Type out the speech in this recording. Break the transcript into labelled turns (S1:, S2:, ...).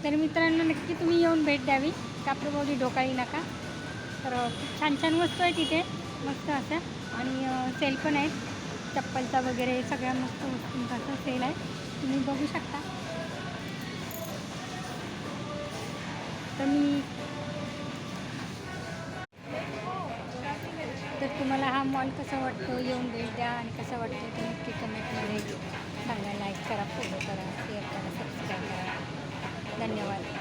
S1: तर मित्रांनो नक्की तुम्ही येऊन भेट द्यावी काप्रबावली ढोकाळी नाका. तर खूप छान छान वस्तू आहे तिथे मस्त असं आणि सेल पण आहेत चप्पलचा वगैरे सगळ्या मस्त वस्तूंचा असं सेल आहे तुम्ही बघू शकता. तर तुम्हाला हा मॉल कसा वाटतो येऊन भेट द्या आणि कसं वाटतं ते नक्की कमेंटमध्ये सांगा. लाईक करा, फॉलो करा, शेअर करा, सबस्क्राईब करा. धन्यवाद.